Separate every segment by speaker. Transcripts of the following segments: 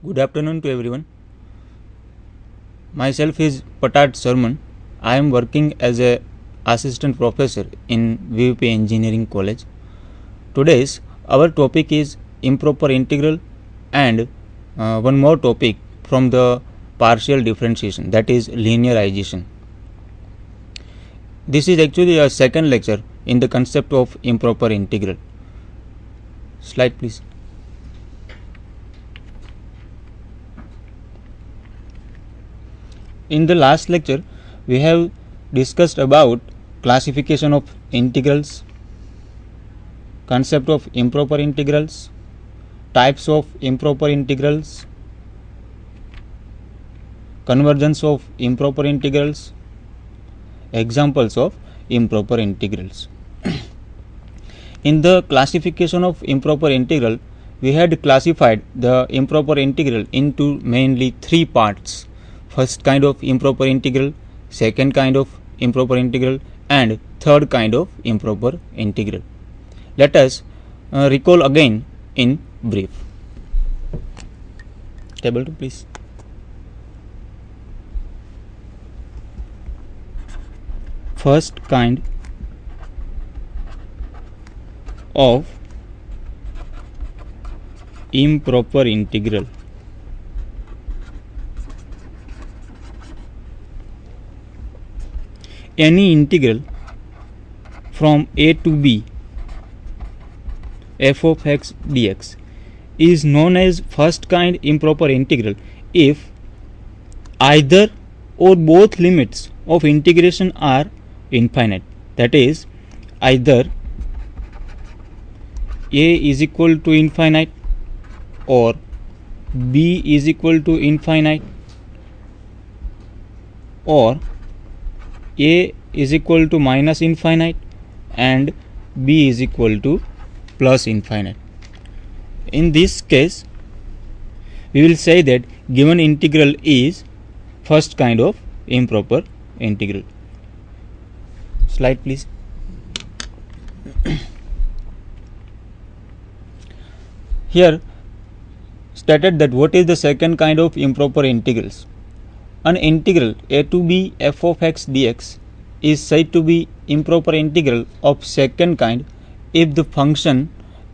Speaker 1: Good afternoon to everyone. Myself is Patad Sarman. I am working as a assistant professor in VVP Engineering College. Today's our topic is improper integral and one more topic from the partial differentiation, that is linearization. This is actually a second lecture in the concept of improper integral. Slide please. In the last lecture, we have discussed about classification of integrals, concept of improper integrals, types of improper integrals, convergence of improper integrals, examples of improper integrals. In the classification of improper integral, we had classified the improper integral into mainly three parts. First kind of improper integral, second kind of improper integral, and third kind of improper integral. Let us recall again in brief. Table 2 please. First kind of improper integral. Any integral from a to b f of x dx is known as first kind improper integral if either or both limits of integration are infinite. That is, either a is equal to infinite or b is equal to infinite or a is equal to minus infinite and b is equal to plus infinite. In this case, we will say that given integral is first kind of improper integral. Slide please. Here stated that what is the second kind of improper integrals. An integral a to b f of x dx is said to be improper integral of second kind if the function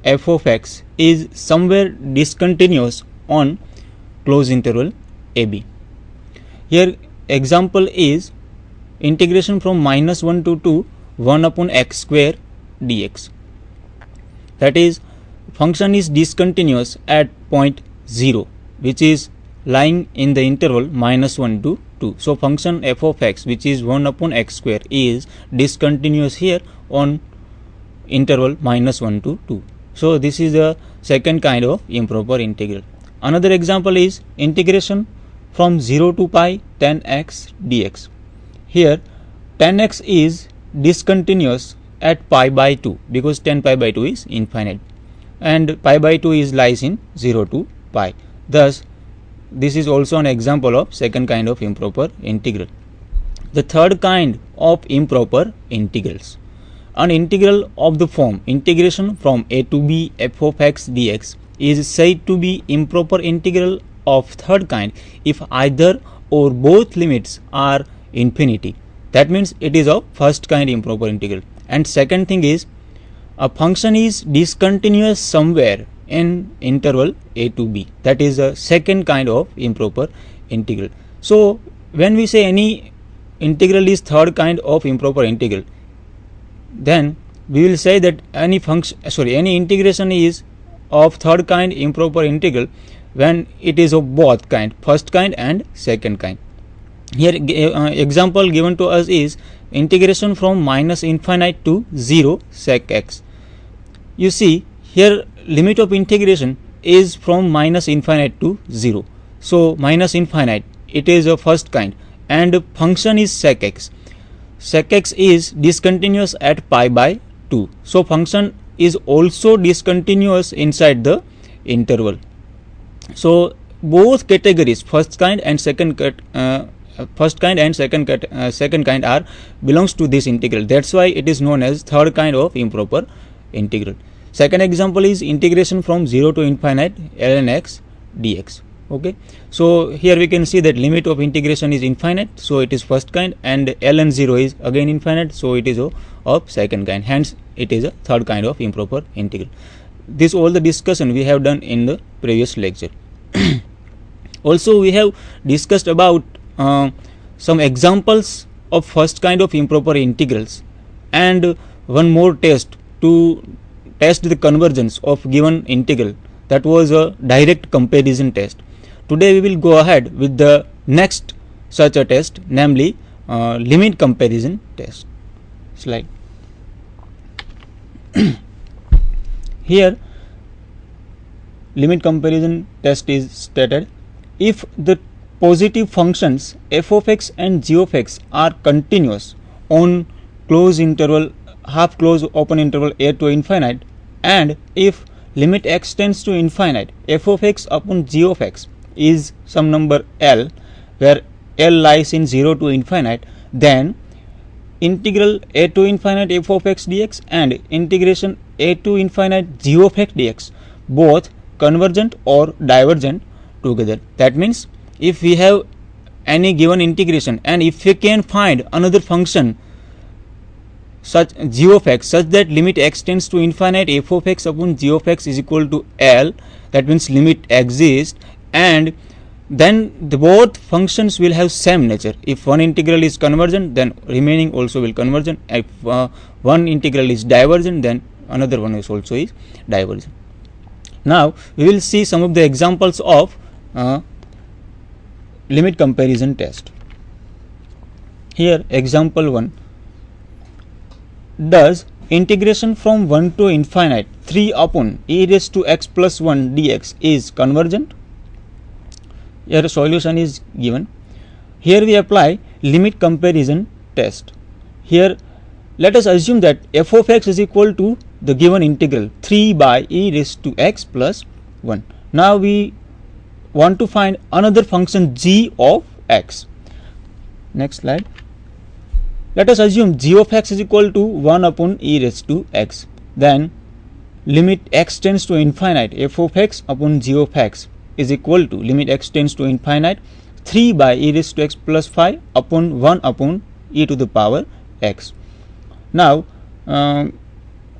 Speaker 1: f of x is somewhere discontinuous on closed interval ab. Here example is integration from minus 1 to 2 1 upon x square dx. That is, function is discontinuous at point 0, which is lying in the interval minus 1 to 2. So function f of x, which is 1 upon x square, is discontinuous here on interval minus 1 to 2. So this is the second kind of improper integral. Another example is integration from 0 to pi tan x dx. Here tan x is discontinuous at pi by 2 because tan pi by 2 is infinite and pi by 2 is lies in 0 to pi. Thus this is also an example of second kind of improper integral. The third kind of improper integrals. An integral of the form integration from a to b f of x dx is said to be improper integral of third kind if either or both limits are infinity. That means it is of first kind improper integral. And second thing is a function is discontinuous somewhere in interval a to b. That is a second kind of improper integral. So when we say any integral is third kind of improper integral, then we will say that any integration is of third kind improper integral when it is of both kind, first kind and second kind. Here example given to us is integration from minus infinite to 0 sec x. You see here limit of integration is from minus infinite to 0. So minus infinite, it is a first kind and function is sec x. Sec x is discontinuous at pi by 2. So function is also discontinuous inside the interval. So both categories, first kind and second kind are belongs to this integral. That's why it is known as third kind of improper integral. Second example is integration from 0 to infinite ln x dx. Okay, so here we can see that limit of integration is infinite, so it is first kind, and ln 0 is again infinite, so it is of second kind, hence it is a third kind of improper integral. This all the discussion we have done in the previous lecture. Also we have discussed about some examples of first kind of improper integrals, and one more test to test the convergence of given integral, that was a direct comparison test. Today we will go ahead with the next such a test, namely limit comparison test. Slide. Here limit comparison test is stated: if the positive functions f of x and g of x are continuous on closed interval, half closed open interval a to infinite, and if limit x tends to infinite, f of x upon g of x is some number L, where L lies in 0 to infinite, then integral a to infinite f of x dx and integration a to infinite g of x dx both convergent or divergent together. That means if we have any given integration, and if we can find another function such g of x such that limit x tends to infinite, f of x upon g of x is equal to L, that means limit exists, and then the both functions will have same nature. If one integral is convergent, then remaining also will convergent. If one integral is divergent, then another one is also is divergent. Now we will see some of the examples of limit comparison test. Here example 1: does integration from 1 to infinite 3 upon e raised to x plus 1 dx is convergent? Here a solution is given. Here we apply limit comparison test. Here let us assume that f of x is equal to the given integral 3 by e raised to x plus 1. Now we want to find another function g of x. Next slide. Let us assume g of x is equal to 1 upon e raised to x. Then limit x tends to infinite, f of x upon g of x is equal to limit x tends to infinite 3 by e raised to x plus 5 upon 1 upon e to the power x. Now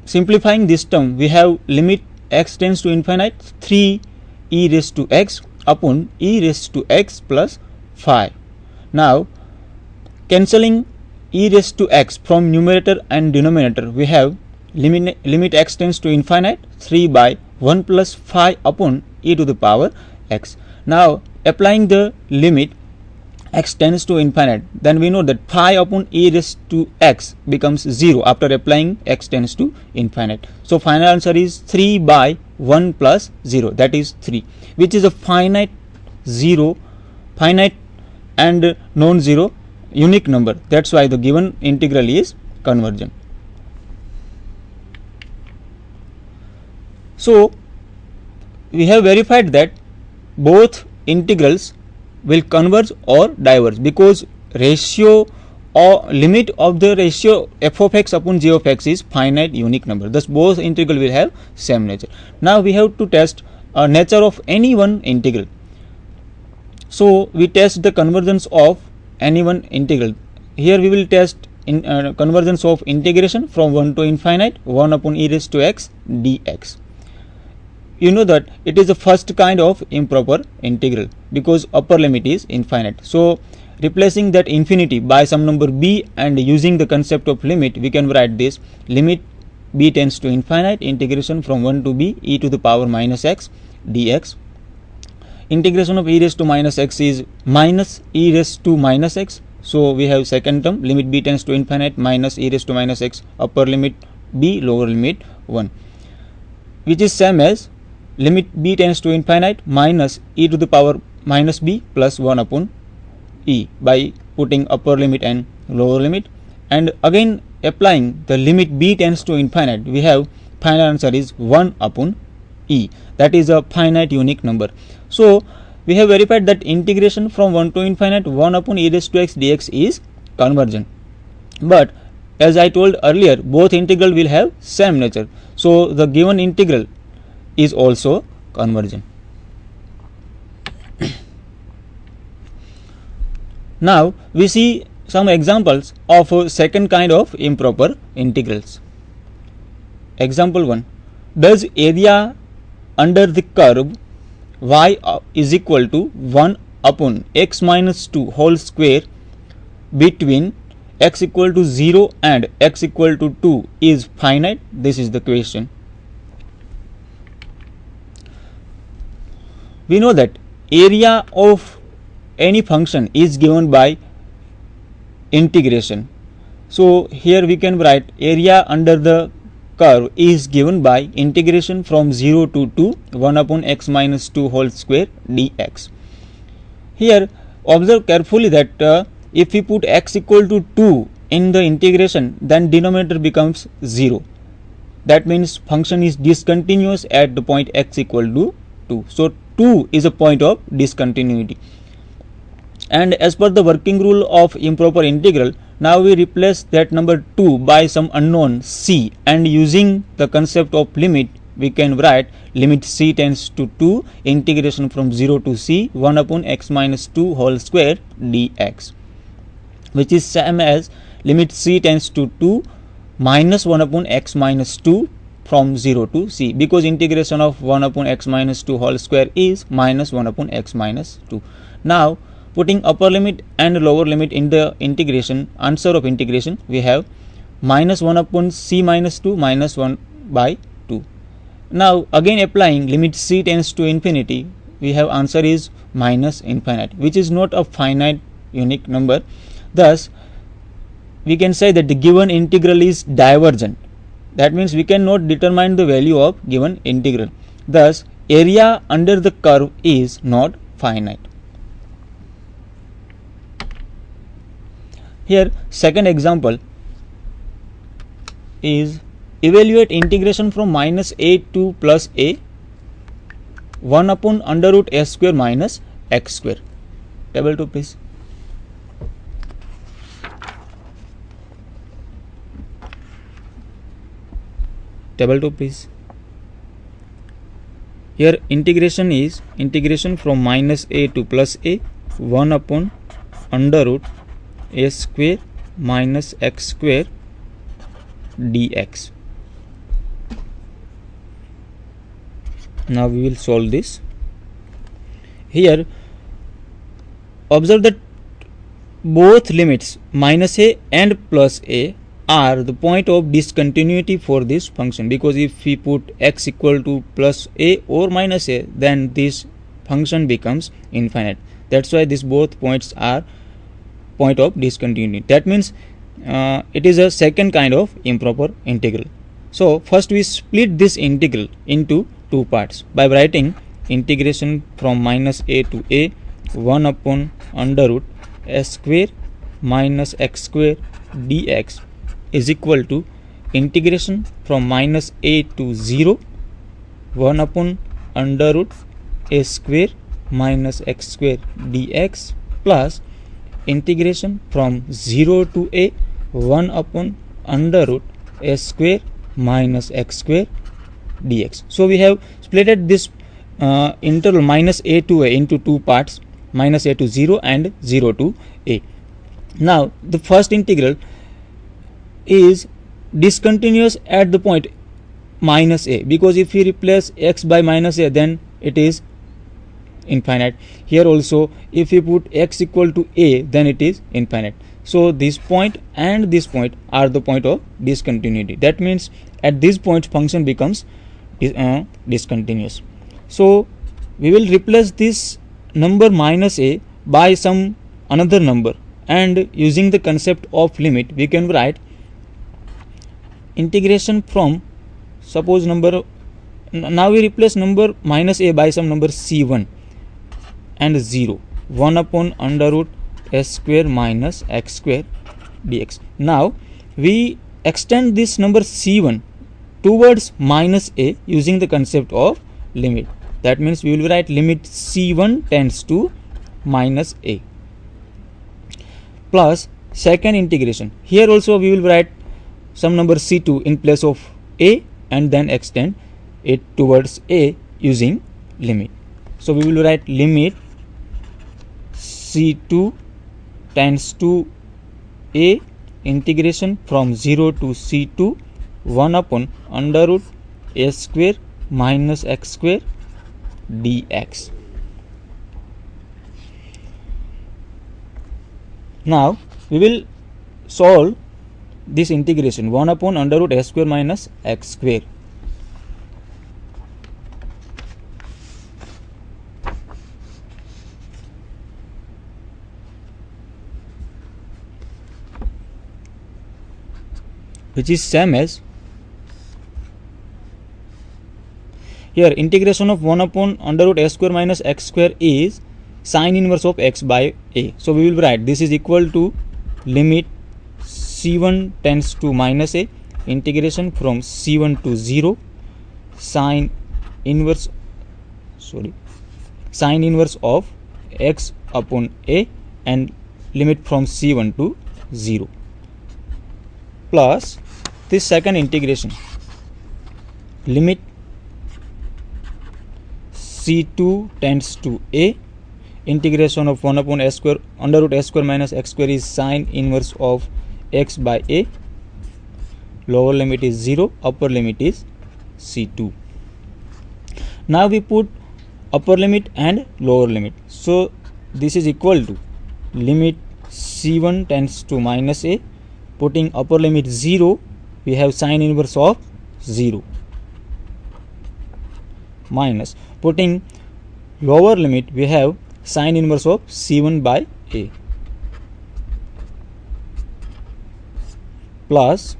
Speaker 1: simplifying this term, we have limit x tends to infinite 3 e raised to x upon e raised to x plus 5. Now cancelling e raised to x from numerator and denominator, we have limit x tends to infinite 3 by 1 plus 5 upon e to the power x. Now applying the limit x tends to infinite, then we know that 5 upon e raised to x becomes 0 after applying x tends to infinite. So final answer is 3 by 1 plus 0, that is 3, which is a finite and non-zero unique number. That's why the given integral is convergent. So we have verified that both integrals will converge or diverge, because ratio or limit of the ratio f of x upon g of x is finite unique number. Thus both integral will have same nature. Now we have to test nature of any one integral. So we test the convergence of any one integral. Here we will test in convergence of integration from 1 to infinite 1 upon e raised to x dx. You know that it is the first kind of improper integral because upper limit is infinite. So replacing that infinity by some number b and using the concept of limit, we can write this: limit b tends to infinite, integration from 1 to b e to the power minus x dx. Integration of e raised to minus x is minus e raised to minus x. So we have second term, limit b tends to infinite minus e raised to minus x, upper limit b, lower limit 1, which is same as limit b tends to infinite minus e to the power minus b plus 1 upon e by putting upper limit and lower limit, and again applying the limit b tends to infinite, we have final answer is 1 upon e, that is a finite unique number. So we have verified that integration from 1 to infinite 1 upon e raised to x dx is convergent. But as I told earlier, both integral will have same nature, so the given integral is also convergent. Now we see some examples of second kind of improper integrals. Example 1. Does area under the curve y is equal to 1 upon x minus 2 whole square between x equal to 0 and x equal to 2 is finite? This is the question. We know that area of any function is given by integration. So here we can write area under the curve is given by integration from 0 to 2 1 upon x minus 2 whole square dx. Here observe carefully that if we put x equal to 2 in the integration, then denominator becomes 0. That means function is discontinuous at the point x equal to 2. So 2 is a point of discontinuity. And as per the working rule of improper integral, now we replace that number 2 by some unknown c, and using the concept of limit, we can write limit c tends to 2 integration from 0 to c 1 upon x minus 2 whole square dx, which is same as limit c tends to 2 minus 1 upon x minus 2 from 0 to c, because integration of 1 upon x minus 2 whole square is minus 1 upon x minus 2. Now putting upper limit and lower limit in the integration, answer of integration, we have minus 1 upon c minus 2 minus 1 by 2. Now again applying limit c tends to infinity, we have answer is minus infinite, which is not a finite unique number. Thus we can say that the given integral is divergent. That means we cannot determine the value of given integral. Thus area under the curve is not finite. Here second example is evaluate integration from minus a to plus a 1 upon under root s square minus x square. Table 2 please. Table 2 please. Here integration is integration from minus a to plus a 1 upon under root s square minus x square dx. Now we will solve this. Here observe that both limits minus a and plus a are the point of discontinuity for this function, because if we put x equal to plus a or minus a, then this function becomes infinite. That's why these both points are point of discontinuity. That means it is a second kind of improper integral. So first we split this integral into two parts by writing integration from minus a to a 1 upon under root s square minus x square dx is equal to integration from minus a to 0 1 upon under root a square minus x square dx plus integration from 0 to a 1 upon under root a square minus x square dx. So we have splitted this interval minus a to a into two parts, minus a to 0 and 0 to a. Now the first integral is discontinuous at the point minus a, because if we replace x by minus a, then it is infinite. Here also if we put x equal to a, then it is infinite. So this point and this point are the point of discontinuity. That means at this point function becomes discontinuous. So we will replace this number minus a by some another number, and using the concept of limit we can write integration from, suppose number, now we replace number minus a by some number c1 and 0 1 upon under root s square minus x square dx. Now we extend this number c1 towards minus a using the concept of limit. That means we will write limit c1 tends to minus a plus second integration. Here also we will write some number c2 in place of a and then extend it towards a using limit. So we will write limit c2 tends to a integration from 0 to c2 1 upon under root a square minus x square dx. Now we will solve this integration 1 upon under root a square minus x square. Which is same as here integration of 1 upon under root a square minus x square is sine inverse of x by a. So we will write this is equal to limit c1 tends to minus a integration from c1 to 0 sine inverse of x upon a and limit from c1 to 0 plus this second integration limit c2 tends to a integration of 1 upon a square under root a square minus x square is sine inverse of x by a, lower limit is 0, upper limit is c2. Now we put upper limit and lower limit. So this is equal to limit c1 tends to minus a, putting upper limit 0, we have sine inverse of 0 minus putting lower limit, we have sine inverse of c1 by a plus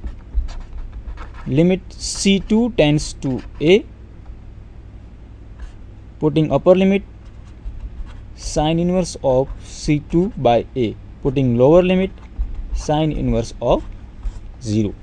Speaker 1: limit c2 tends to a, putting upper limit sine inverse of c2 by a, putting lower limit sine inverse of 0.